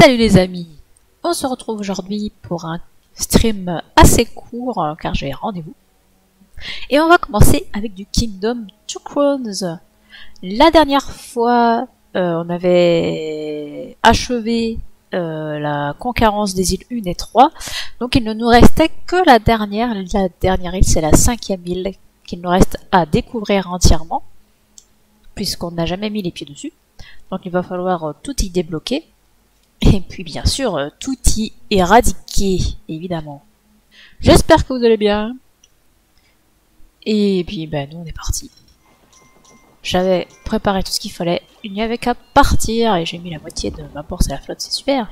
Salut les amis, on se retrouve aujourd'hui pour un stream assez court car j'ai rendez-vous. Et on va commencer avec du Kingdom Two Crowns. La dernière fois, on avait achevé la conquérance des îles 1 et 3, donc il ne nous restait que la dernière. La dernière île, c'est la 5e île qu'il nous reste à découvrir entièrement, puisqu'on n'a jamais mis les pieds dessus. Donc il va falloir tout y débloquer. Et puis bien sûr, tout y éradiquer, évidemment. J'espère que vous allez bien. Et puis ben nous on est parti. J'avais préparé tout ce qu'il fallait, il n'y avait qu'à partir et j'ai mis la moitié de ma bourse à la flotte, c'est super.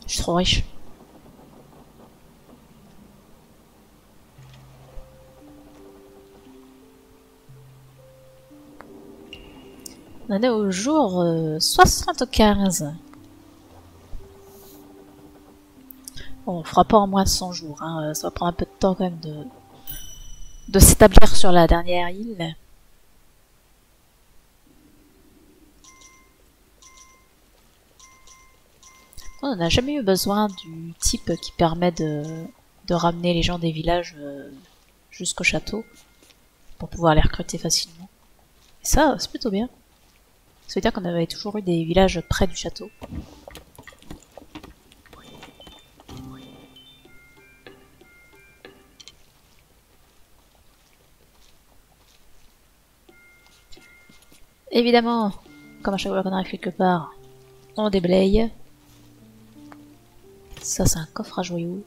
Je suis trop riche. On en est au jour 75. Bon, on fera pas en moins de 100 jours, hein. Ça va prendre un peu de temps quand même de s'établir sur la dernière île. On n'a jamais eu besoin du type qui permet de ramener les gens des villages jusqu'au château pour pouvoir les recruter facilement. Et ça, c'est plutôt bien. Ça veut dire qu'on avait toujours eu des villages près du château. Évidemment, comme à chaque fois qu'on arrive quelque part, on déblaye. Ça, c'est un coffre à joyaux.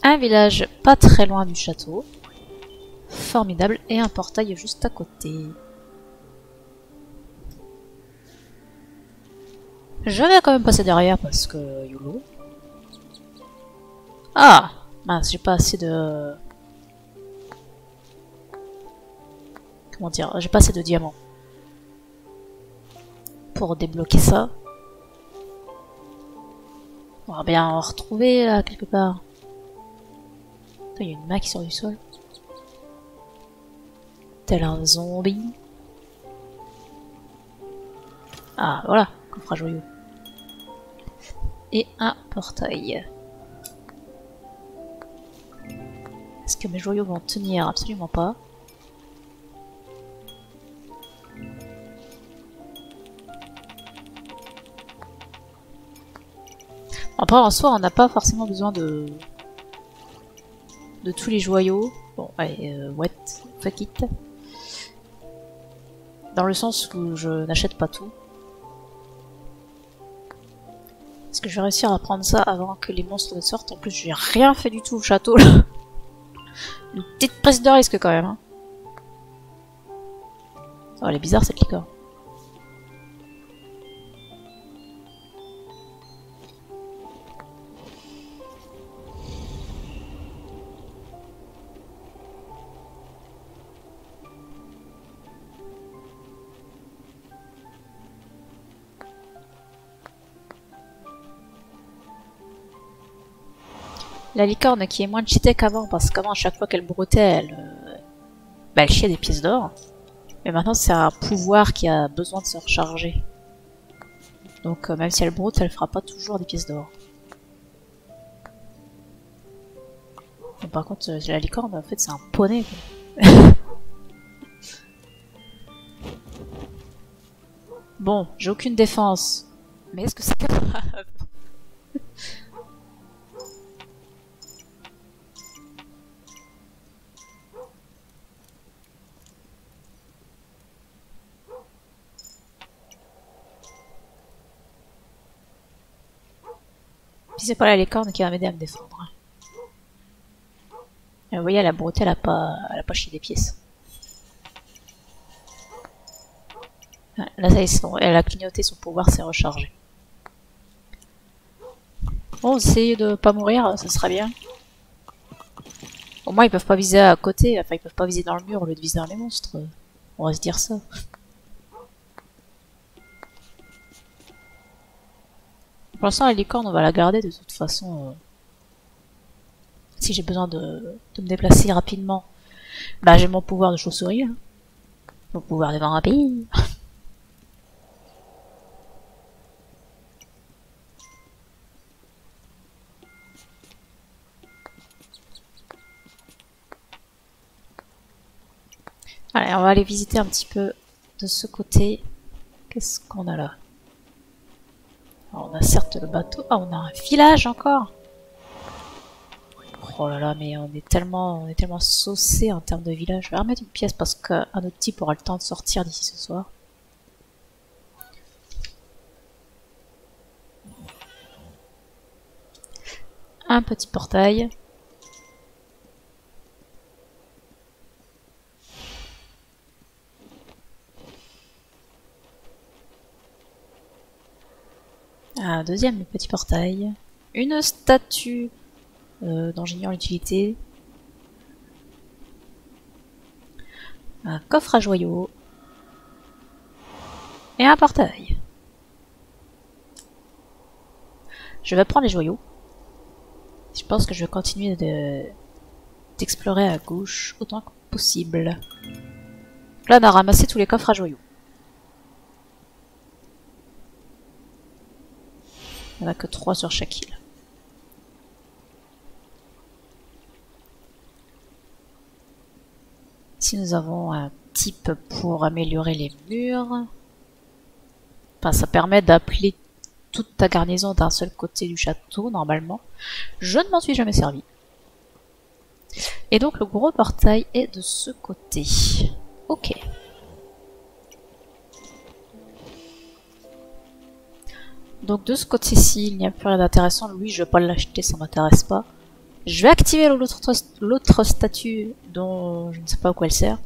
Un village pas très loin du château. Formidable. Et un portail juste à côté. Je vais quand même passer derrière parce que YOLO. Ah mince, j'ai pas assez de... Comment dire, j'ai pas assez de diamants pour débloquer ça. On va bien en retrouver là quelque part. Il y a une main qui sort du sol. Tel un zombie. Ah voilà, coffre à joyaux. Et un portail. Est-ce que mes joyaux vont tenir? Absolument pas. Après, en soi, on n'a pas forcément besoin de tous les joyaux. Bon, allez, what, fuck it. Dans le sens où je n'achète pas tout. Est-ce que je vais réussir à prendre ça avant que les monstres ne sortent? En plus, j'ai rien fait du tout au château, là. Une petite prise de risque, quand même, hein. Oh, elle est bizarre, cette licorne. La licorne qui est moins cheatée qu'avant, parce qu'avant, à chaque fois qu'elle broutait, elle chiait des pièces d'or. Mais maintenant, c'est un pouvoir qui a besoin de se recharger. Donc, même si elle broute, elle fera pas toujours des pièces d'or. Par contre, la licorne, en fait, c'est un poney, quoi. Bon, j'ai aucune défense. Mais est-ce que c'est grave? Puis c'est pas la licorne qui va m'aider à me défendre. Et vous voyez, la brouette, elle a pas chié des pièces. Là, ça y est, elle a clignoté, son pouvoir s'est rechargé. Bon, essayer de pas mourir, ça serait bien. Au moins, ils peuvent pas viser à côté, enfin, ils peuvent pas viser dans le mur au lieu de viser dans les monstres. On va se dire ça. Pour l'instant, la licorne, on va la garder de toute façon. si j'ai besoin de me déplacer rapidement, bah j'ai mon pouvoir de chauve-souris, hein. Mon pouvoir de vampire. Allez, on va aller visiter un petit peu de ce côté. Qu'est-ce qu'on a là? Alors, on a certes le bateau. Ah, on a un village encore. Oh là là, mais on est tellement saucé en termes de village. Je vais remettre une pièce parce qu'un autre type aura le temps de sortir d'ici ce soir. Un petit portail. Un deuxième petit portail. Une statue dont j'ignore l'utilité. Un coffre à joyaux. Et un portail. Je vais prendre les joyaux. Je pense que je vais continuer d'explorer à gauche autant que possible. Là, on a ramassé tous les coffres à joyaux. Il n'y en a que 3 sur chaque île. Ici, nous avons un type pour améliorer les murs. Enfin, ça permet d'appeler toute ta garnison d'un seul côté du château, normalement. Je ne m'en suis jamais servi. Et donc, le gros portail est de ce côté. Ok. Donc, de ce côté-ci, il n'y a plus rien d'intéressant. Lui, je vais pas l'acheter, ça m'intéresse pas. Je vais activer l'autre statue dont je ne sais pas à quoi elle sert.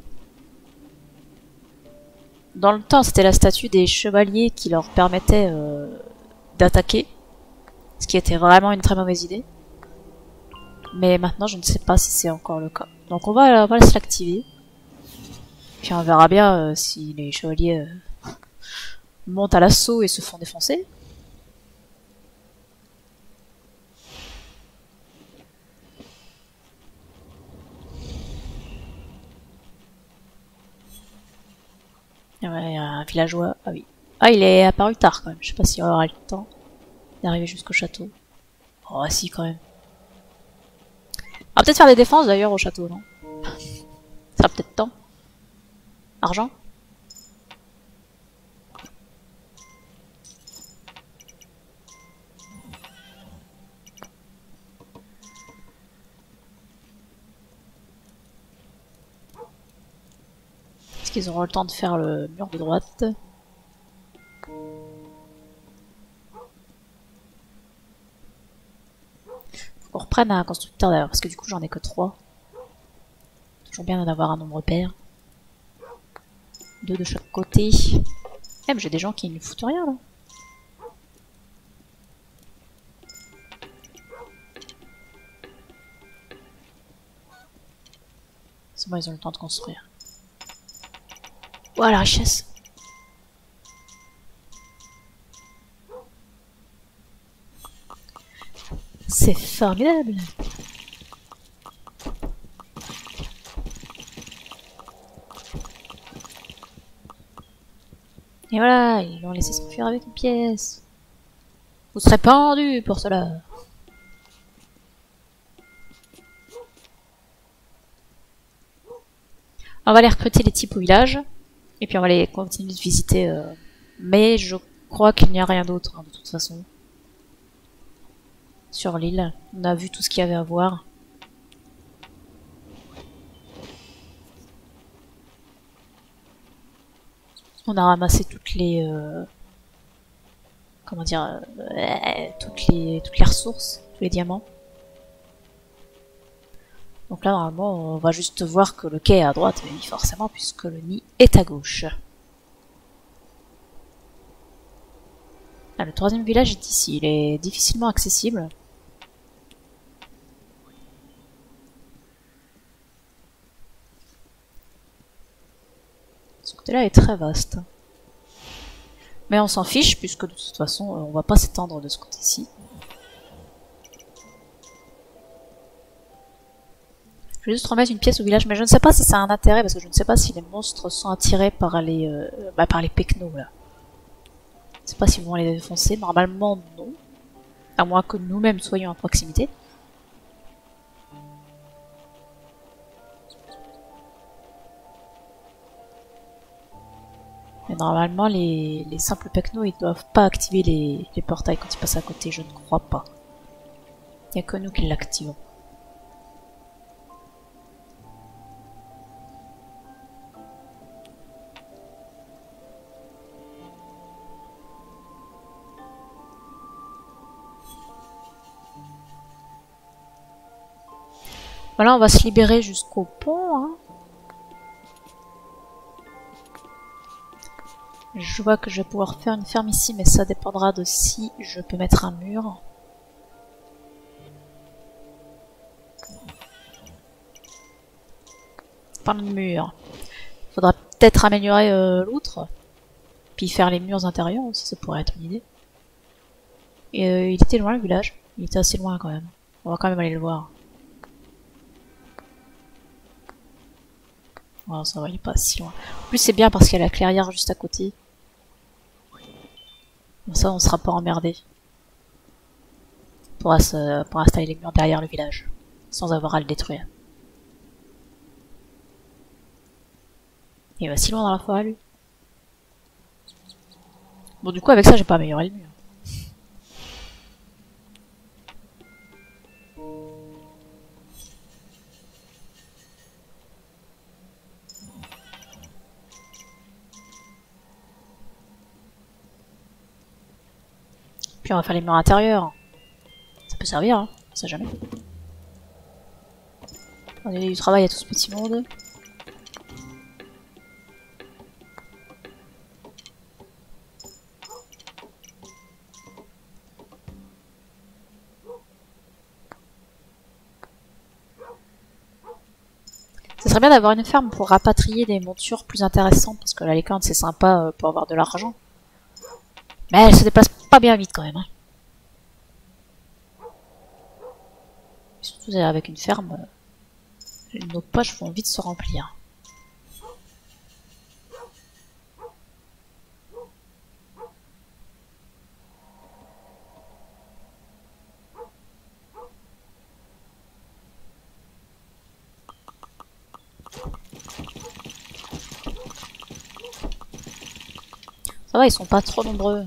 Dans le temps, c'était la statue des chevaliers qui leur permettait d'attaquer. Ce qui était vraiment une très mauvaise idée. Mais maintenant, je ne sais pas si c'est encore le cas. Donc on va se l'activer. Puis on verra bien si les chevaliers montent à l'assaut et se font défoncer. Ouais, il y a un villageois. Ah oui. Ah, il est apparu tard quand même. Je sais pas s'il aura le temps d'arriver jusqu'au château. Oh, si, quand même. On va peut-être faire des défenses d'ailleurs au château, non? Ça sera peut-être temps. Argent? Est-ce qu'ils auront le temps de faire le mur de droite? Faut qu'on reprenne un constructeur d'ailleurs, parce que du coup j'en ai que 3. Toujours bien d'en avoir un nombre pair. 2 de chaque côté. Eh, mais j'ai des gens qui ne foutent rien là. C'est bon, ils ont le temps de construire. Voilà, richesse. C'est formidable. Et voilà, ils l'ont laissé s'enfuir avec une pièce. Vous serez pendu pour cela. On va aller recruter les types au village. Et puis on va aller continuer de visiter. Mais je crois qu'il n'y a rien d'autre, hein, de toute façon. Sur l'île. On a vu tout ce qu'il y avait à voir. On a ramassé toutes les... comment dire... toutes les ressources, tous les diamants. Donc là, normalement, on va juste voir que le quai est à droite, mais oui, forcément, puisque le nid est à gauche. Ah, le 3e village est ici. Il est difficilement accessible. Ce côté-là est très vaste. Mais on s'en fiche, puisque de toute façon, on va pas s'étendre de ce côté-ci. Je vais juste remettre une pièce au village, mais je ne sais pas si ça a un intérêt, parce que je ne sais pas si les monstres sont attirés par les pecnos, là. Je ne sais pas s'ils vont les défoncer. Normalement, non. À moins que nous-mêmes soyons à proximité. Mais normalement, les simples pecnos, ils doivent pas activer les portails quand ils passent à côté, je ne crois pas. Il n'y a que nous qui l'activons. Voilà, on va se libérer jusqu'au pont. Hein. Je vois que je vais pouvoir faire une ferme ici, mais ça dépendra de si je peux mettre un mur. Pas de mur. Faudra peut-être améliorer l'outre. Puis faire les murs intérieurs aussi, ça pourrait être une idée. Et il était loin le village. Il était assez loin quand même. On va quand même aller le voir. Oh, ça va, il est pas si loin. En plus, c'est bien parce qu'il y a la clairière juste à côté. Comme ça, on sera pas emmerdé. Pour installer les murs derrière le village. Sans avoir à le détruire. Il va si loin dans la forêt, lui. Bon, du coup, avec ça, j'ai pas amélioré le mur. Puis on va faire les murs intérieurs. Ça peut servir, hein. On sait jamais. On a du travail à tout ce petit monde. Ça serait bien d'avoir une ferme pour rapatrier des montures plus intéressantes, parce que la licorne c'est sympa pour avoir de l'argent. Mais elle se déplace pas bien vite quand même. Hein. Surtout avec une ferme, nos poches vont vite se remplir. Ça va, ils sont pas trop nombreux.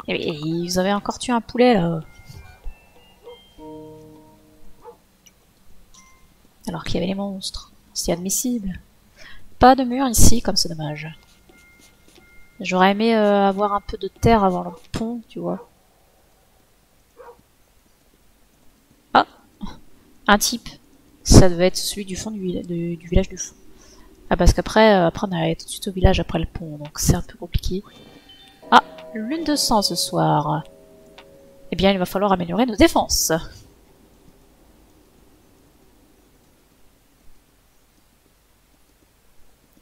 Et ils avaient encore tué un poulet là. Alors qu'il y avait les monstres. C'est admissible. Pas de mur ici, comme c'est dommage. J'aurais aimé avoir un peu de terre avant le pont, tu vois. Ah, un type. Ça devait être celui du fond du village du fond. Ah, parce qu'après, on allait tout de suite au village après le pont, donc c'est un peu compliqué. Ah, lune de sang ce soir. Eh bien, il va falloir améliorer nos défenses.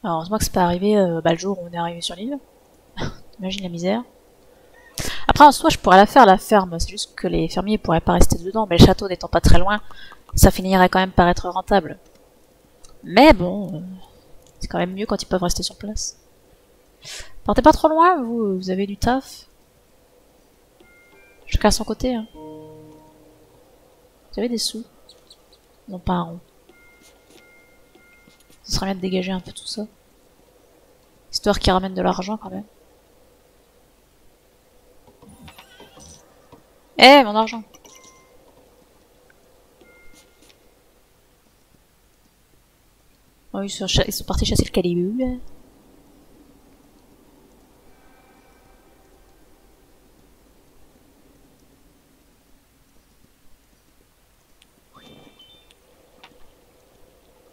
Alors, heureusement que c'est pas arrivé le jour où on est arrivé sur l'île. T'imagines la misère. Après, en soi, je pourrais la faire, la ferme. C'est juste que les fermiers pourraient pas rester dedans. Mais le château n'étant pas très loin, ça finirait quand même par être rentable. Mais bon, c'est quand même mieux quand ils peuvent rester sur place. Partez pas trop loin, vous avez du taf. Chacun à son côté. Hein. Vous avez des sous. Non, pas un rond. Ce serait bien de dégager un peu tout ça. Histoire qu'ils ramènent de l'argent quand même. Eh, mon argent! Oh, ils sont partis chasser le calibre.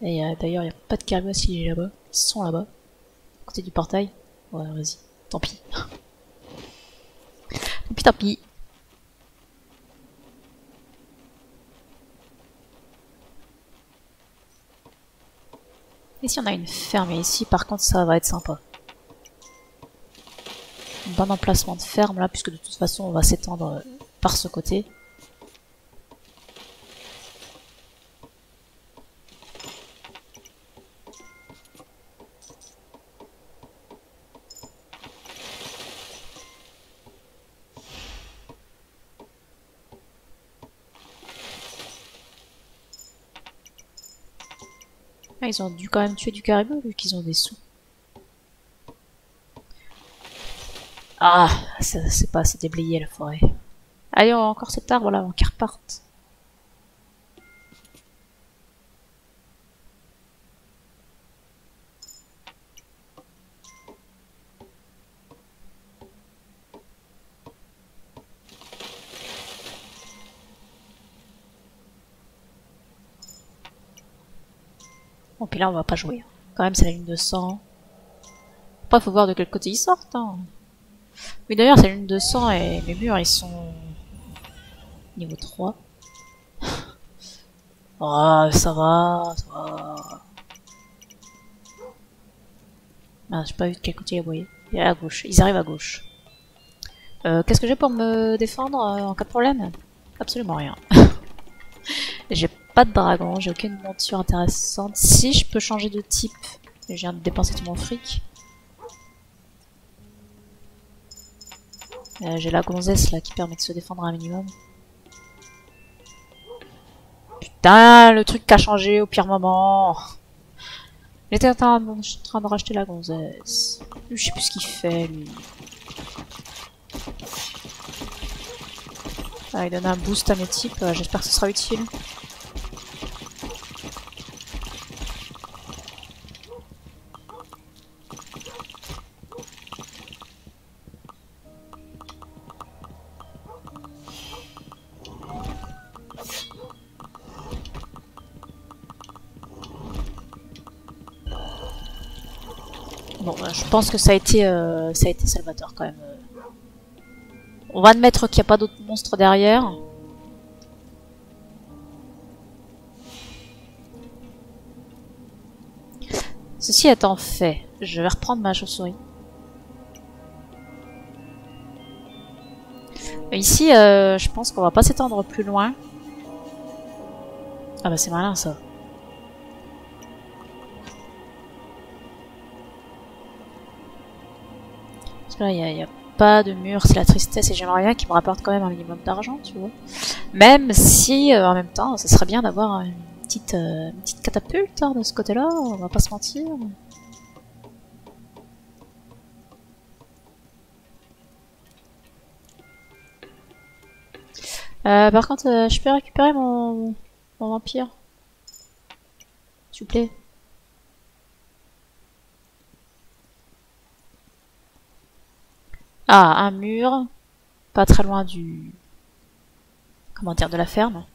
Et d'ailleurs, il n'y a pas de caribou s'il est là-bas. Ils sont là-bas. À côté du portail. Ouais, vas-y. Tant pis. Tant pis, tant pis. Et si on a une ferme ici, par contre, ça va être sympa. Un bon emplacement de ferme là, puisque de toute façon, on va s'étendre par ce côté. Ah, ils ont dû quand même tuer du caribou vu qu'ils ont des sous. Ah, c'est pas assez déblayé la forêt. Allez, on a encore cet arbre là avant qu'il reparte. Bon, puis là, on va pas jouer. Quand même, c'est la lune de sang. Après, faut voir de quel côté ils sortent. Hein. Oui, d'ailleurs, c'est la lune de sang et mes murs, ils sont niveau 3. Oh, ça va, ça va. Ah, j'ai pas vu de quel côté il aboyait. Il est à gauche. Ils arrivent à gauche. Qu'est-ce que j'ai pour me défendre en cas de problème? Absolument rien. J'ai pas de dragon, j'ai aucune monture intéressante. Si, je peux changer de type. Je viens de dépenser tout mon fric. J'ai la gonzesse là qui permet de se défendre un minimum. Putain, le truc qui a changé au pire moment. J'étais en train de racheter la gonzesse. Je sais plus ce qu'il fait lui. Ah, il donne un boost à mes types, j'espère que ce sera utile. Bon, je pense que ça a été salvateur quand même. On va admettre qu'il n'y a pas d'autres monstres derrière. Ceci étant fait, je vais reprendre ma chauve-souris. Ici, je pense qu'on va pas s'étendre plus loin. Ah bah c'est malin ça. Parce que là, il y a pas de mur, c'est la tristesse et j'aimerais bien qu'il me rapporte quand même un minimum d'argent, tu vois. Même si, en même temps, ça serait bien d'avoir une petite catapulte hein, de ce côté-là, on va pas se mentir. Par contre, je peux récupérer mon vampire. S'il vous plaît. Ah, un mur. Pas très loin du... Comment dire, de la ferme.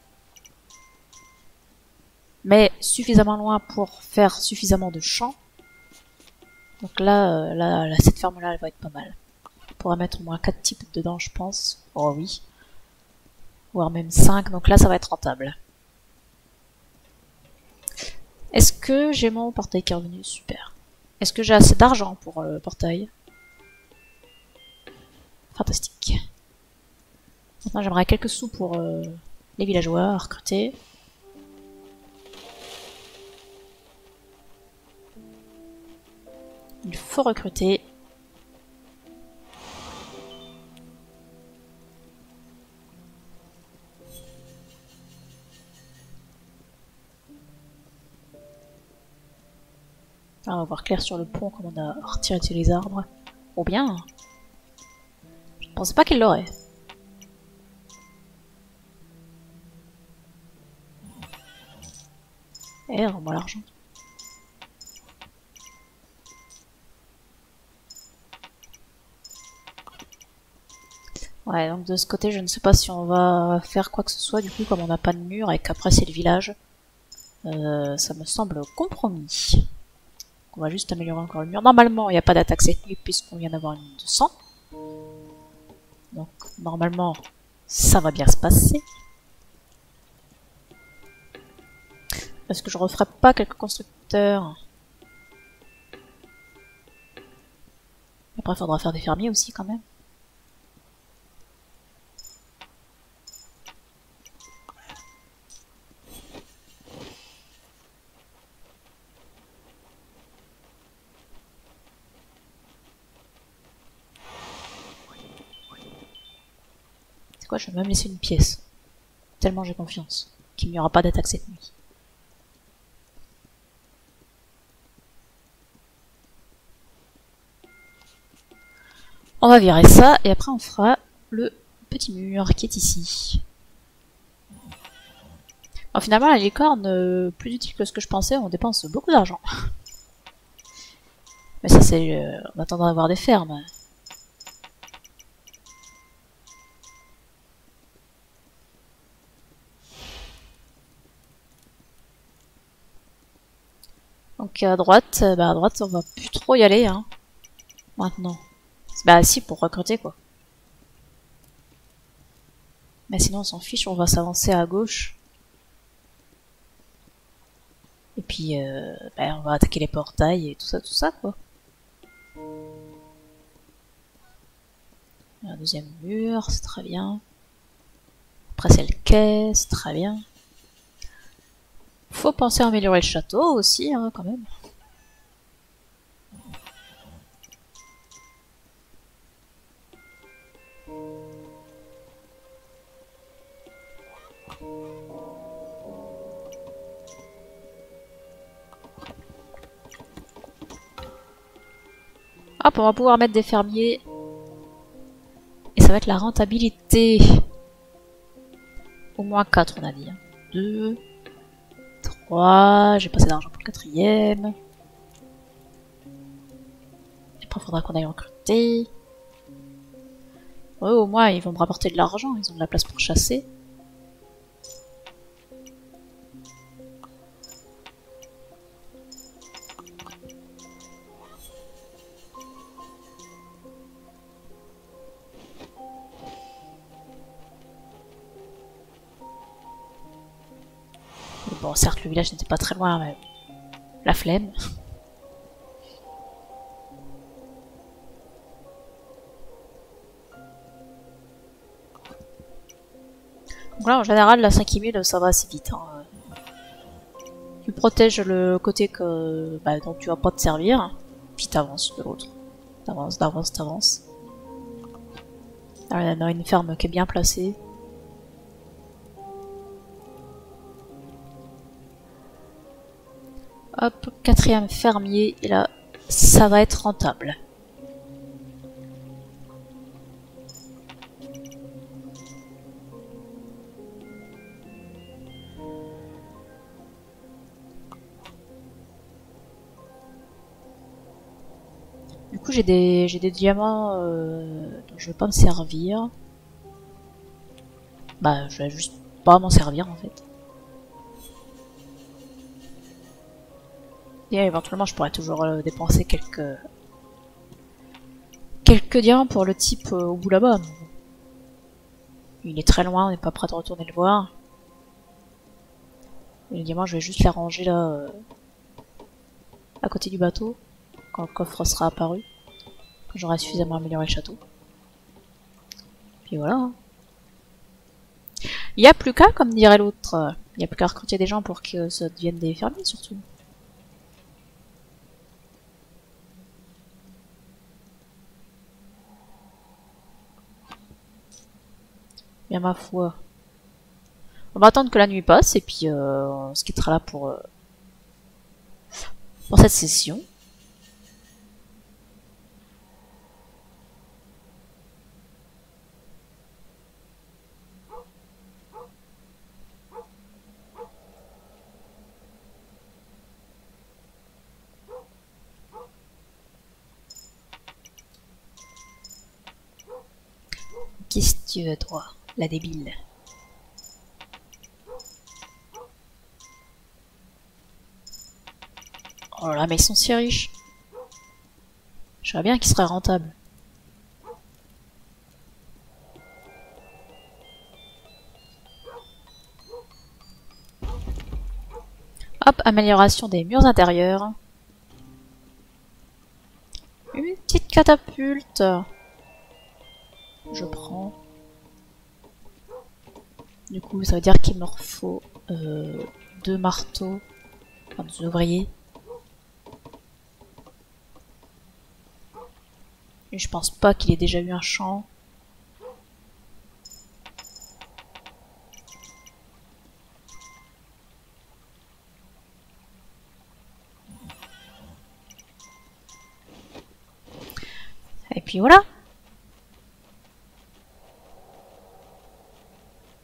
Mais suffisamment loin pour faire suffisamment de champs. Donc là, cette ferme-là, elle va être pas mal. On pourra mettre au moins 4 types dedans, je pense. Oh oui. Voire même 5, donc là, ça va être rentable. Est-ce que j'ai mon portail qui est revenu? Super. Est-ce que j'ai assez d'argent pour le portail? Fantastique. Maintenant, j'aimerais quelques sous pour les villageois à recruter. Il faut recruter. Ah, on va voir clair sur le pont comme on a retiré tous les arbres. Ou bien. Je ne pensais pas qu'il l'aurait. Eh, rends-moi l'argent. Ouais, donc de ce côté, je ne sais pas si on va faire quoi que ce soit, du coup, comme on n'a pas de mur et qu'après c'est le village. Ça me semble compromis. On va juste améliorer encore le mur. Normalement, il n'y a pas d'attaque cette nuit puisqu'on vient d'avoir une de sang. Donc, normalement, ça va bien se passer. Est-ce que je referai pas quelques constructeurs? Après, il faudra faire des fermiers aussi, quand même. C'est quoi, je vais même laisser une pièce. Tellement j'ai confiance qu'il n'y aura pas d'attaque cette nuit. On va virer ça et après on fera le petit mur qui est ici. Alors finalement la licorne, plus utile que ce que je pensais, on dépense beaucoup d'argent. Mais ça c'est en attendant d'avoir des fermes. Donc à droite on va plus trop y aller hein. Maintenant. Bah si pour recruter quoi. Mais sinon on s'en fiche, on va s'avancer à gauche. Et puis on va attaquer les portails et tout ça quoi. Un deuxième mur, c'est très bien. Après c'est le quai, c'est très bien. Faut penser à améliorer le château aussi hein, quand même. Hop, on va pouvoir mettre des fermiers. Et ça va être la rentabilité. Au moins 4 on a dit. 2, 3, j'ai pas assez d'argent pour le 4ème. Après il faudra qu'on aille recruter. Ouais, au moins ils vont me rapporter de l'argent, ils ont de la place pour chasser. Bon, certes, le village n'était pas très loin, mais la flemme. Donc là, en général, la 5e île, ça va assez vite. Hein. Tu protèges le côté dont tu vas pas te servir, puis t'avances de l'autre. T'avances. Alors, on a une ferme qui est bien placée. Hop, 4ème fermier, et là, ça va être rentable. Du coup, j'ai des diamants dont je vais pas me servir. Bah, je vais juste pas m'en servir en fait. Et éventuellement, je pourrais toujours dépenser quelques diamants pour le type au bout là-bas. Il est très loin, on n'est pas prêt de retourner le voir. Et les diamants, je vais juste les ranger là, à côté du bateau, quand le coffre sera apparu, quand j'aurai suffisamment amélioré le château. Puis voilà. Il n'y a plus qu'à, comme dirait l'autre, il n'y a plus qu'à recruter des gens pour que ça devienne des fermiers surtout. Bien ma foi. On va attendre que la nuit passe et puis on se quittera là pour cette session. Qu'est-ce que tu veux toi, la débile? Oh là, mais ils sont si riches. Je savais bien qu'ils seraient rentables. Hop, amélioration des murs intérieurs. Une petite catapulte. Je prends. Du coup, ça veut dire qu'il me faut 2 marteaux, enfin 2 ouvriers. Et je pense pas qu'il ait déjà eu un champ. Et puis voilà.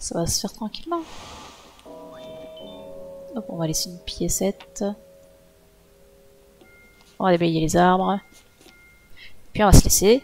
Ça va se faire tranquillement. Hop, on va laisser une piécette. On va déblayer les arbres. Puis on va se laisser.